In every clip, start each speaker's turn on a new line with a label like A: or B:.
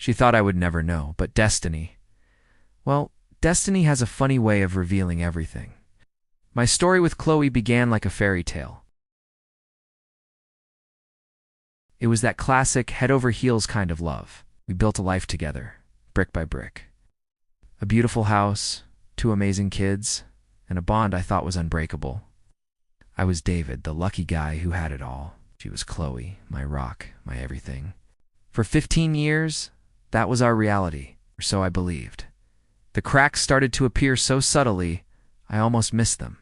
A: She thought I would never know, but destiny. Well, destiny has a funny way of revealing everything. My story with Chloe began like a fairy tale. It was that classic head-over-heels kind of love. We built a life together, brick by brick. A beautiful house, 2 amazing kids, and a bond I thought was unbreakable. I was David, the lucky guy who had it all. She was Chloe, my rock, my everything. For 15 years, that was our reality, or so I believed. The cracks started to appear so subtly, I almost missed them.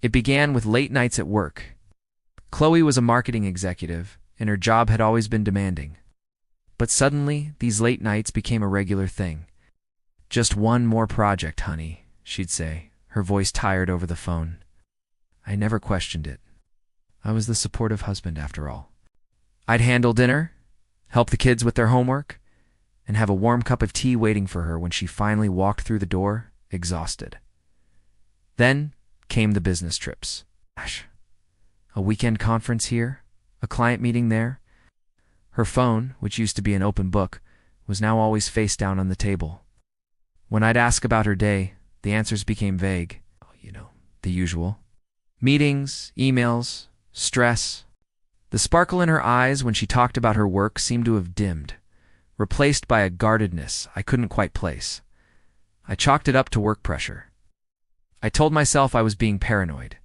A: It began with late nights at work. Chloe was a marketing executive, and her job had always been demanding. But suddenly, these late nights became a regular thing. "Just one more project, honey," she'd say, her voice tired over the phone. I never questioned it. I was the supportive husband, after all. I'd handle dinner, help the kids with their homework, and have a warm cup of tea waiting for her when she finally walked through the door, exhausted. Then came the business trips. Gosh, a weekend conference here, a client meeting there. Her phone, which used to be an open book, was now always face down on the table. When I'd ask about her day, the answers became vague. The usual. Meetings, emails, stress. The sparkle in her eyes when she talked about her work seemed to have dimmed, replaced by a guardedness I couldn't quite place. I chalked it up to work pressure. I told myself I was being paranoid.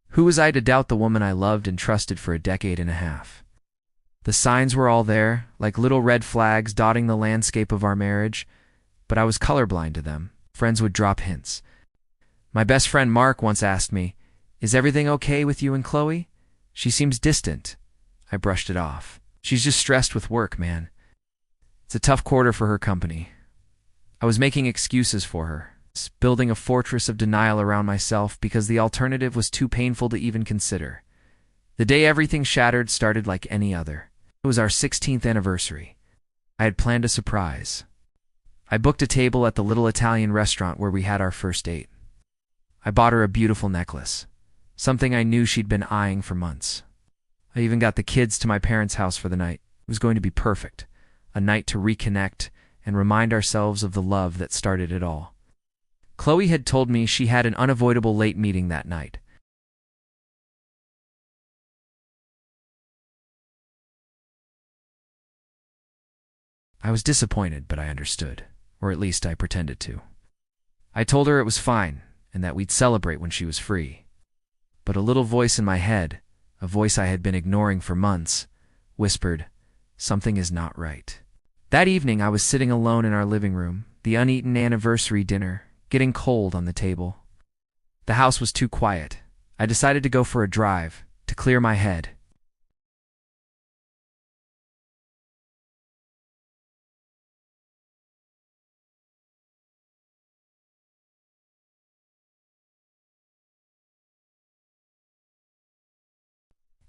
A: Who was I to doubt the woman I loved and trusted for a decade and a half? The signs were all there, like little red flags dotting the landscape of our marriage, but I was colorblind to them. Friends would drop hints. My best friend Mark once asked me, "Is everything okay with you and Chloe? She seems distant." I brushed it off. "She's just stressed with work, man. It's a tough quarter for her company." I was making excuses for her, building a fortress of denial around myself because the alternative was too painful to even consider. The day everything shattered started like any other. It was our 16th anniversary. I had planned a surprise. I booked a table at the little Italian restaurant where we had our first date. I bought her a beautiful necklace, something I knew she'd been eyeing for months. I even got the kids to my parents' house for the night. It was going to be perfect, a night to reconnect and remind ourselves of the love that started it all. Chloe had told me she had an unavoidable late meeting that night. I was disappointed, but I understood, or at least I pretended to. I told her it was fine and that we'd celebrate when she was free. But a little voice in my head, a voice I had been ignoring for months, whispered, "Something is not right." That evening I was sitting alone in our living room, the uneaten anniversary dinner getting cold on the table. The house was too quiet. I decided to go for a drive, to clear my head.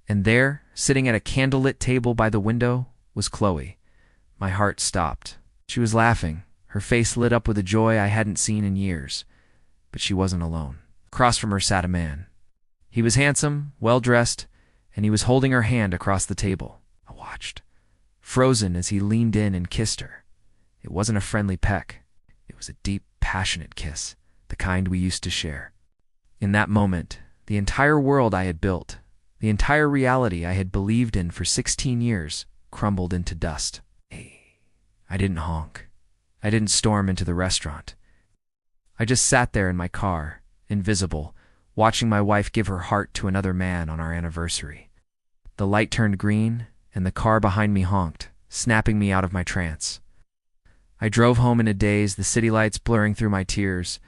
A: And there, sitting at a candlelit table by the window, was Chloe. My heart stopped. She was laughing, her face lit up with a joy I hadn't seen in years. But she wasn't alone. Across from her sat a man. He was handsome, well-dressed, and he was holding her hand across the table. I watched, frozen as he leaned in and kissed her. It wasn't a friendly peck. It was a deep, passionate kiss, the kind we used to share. In that moment, the entire world I had built, the entire reality I had believed in for 16 years, crumbled into dust. I didn't honk. I didn't storm into the restaurant. I just sat there in my car, invisible, watching my wife give her heart to another man on our anniversary. The light turned green, and the car behind me honked, snapping me out of my trance. I drove home in a daze, the city lights blurring through my tears.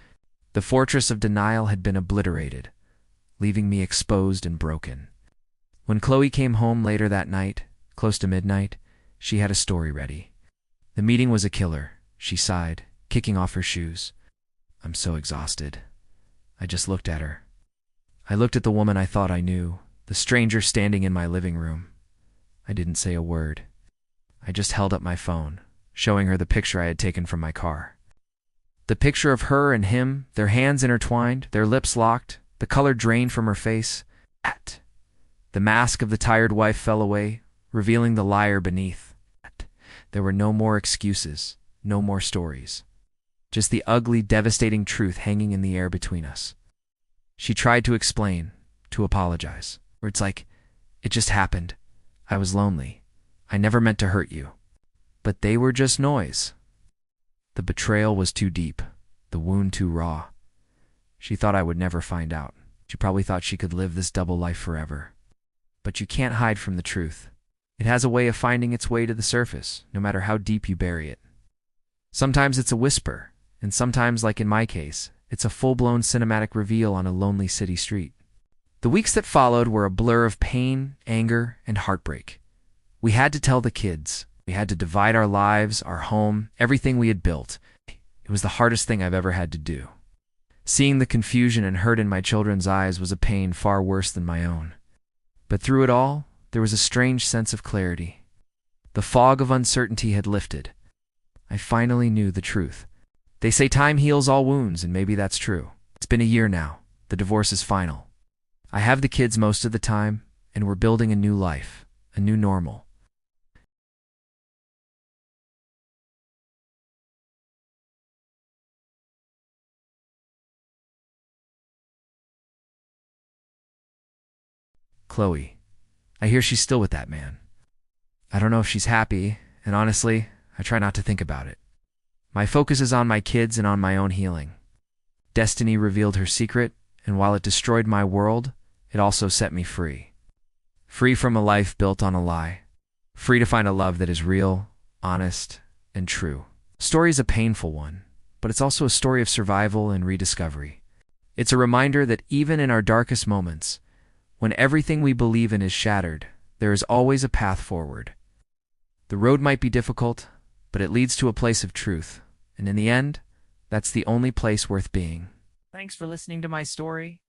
A: The fortress of denial had been obliterated, leaving me exposed and broken. When Chloe came home later that night, close to midnight, she had a story ready. The meeting was a killer, she sighed, kicking off her shoes. "I'm so exhausted." I just looked at her. I looked at the woman I thought I knew, the stranger standing in my living room. I didn't say a word. I just held up my phone, showing her the picture I had taken from my car. The picture of her and him, their hands intertwined, their lips locked, the color drained from her face. The mask of the tired wife fell away, revealing the liar beneath. There were no more excuses, no more stories. Just the ugly, devastating truth hanging in the air between us. She tried to explain, to apologize. Words like, "It just happened. I was lonely. I never meant to hurt you." But they were just noise. The betrayal was too deep, the wound too raw. She thought I would never find out. She probably thought she could live this double life forever. But you can't hide from the truth. It has a way of finding its way to the surface, no matter how deep you bury it. Sometimes it's a whisper, and sometimes, like in my case, it's a full-blown cinematic reveal on a lonely city street. The weeks that followed were a blur of pain, anger, and heartbreak. We had to tell the kids. We had to divide our lives, our home, everything we had built. It was the hardest thing I've ever had to do. Seeing the confusion and hurt in my children's eyes was a pain far worse than my own. But through it all, there was a strange sense of clarity. The fog of uncertainty had lifted. I finally knew the truth. They say time heals all wounds, and maybe that's true. It's been a year now. The divorce is final. I have the kids most of the time, and we're building a new life, a new normal. Chloe. I hear she's still with that man. I don't know if she's happy, and honestly, I try not to think about it. My focus is on my kids and on my own healing. Destiny revealed her secret, and while it destroyed my world, it also set me free. Free from a life built on a lie. Free to find a love that is real, honest, and true. The story is a painful one, but it's also a story of survival and rediscovery. It's a reminder that even in our darkest moments, when everything we believe in is shattered, there is always a path forward. The road might be difficult, but it leads to a place of truth, and in the end, that's the only place worth being. Thanks for listening to my story.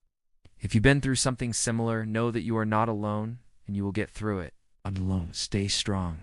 A: If you've been through something similar, know that you are not alone, and you will get through it. Not alone. Stay strong.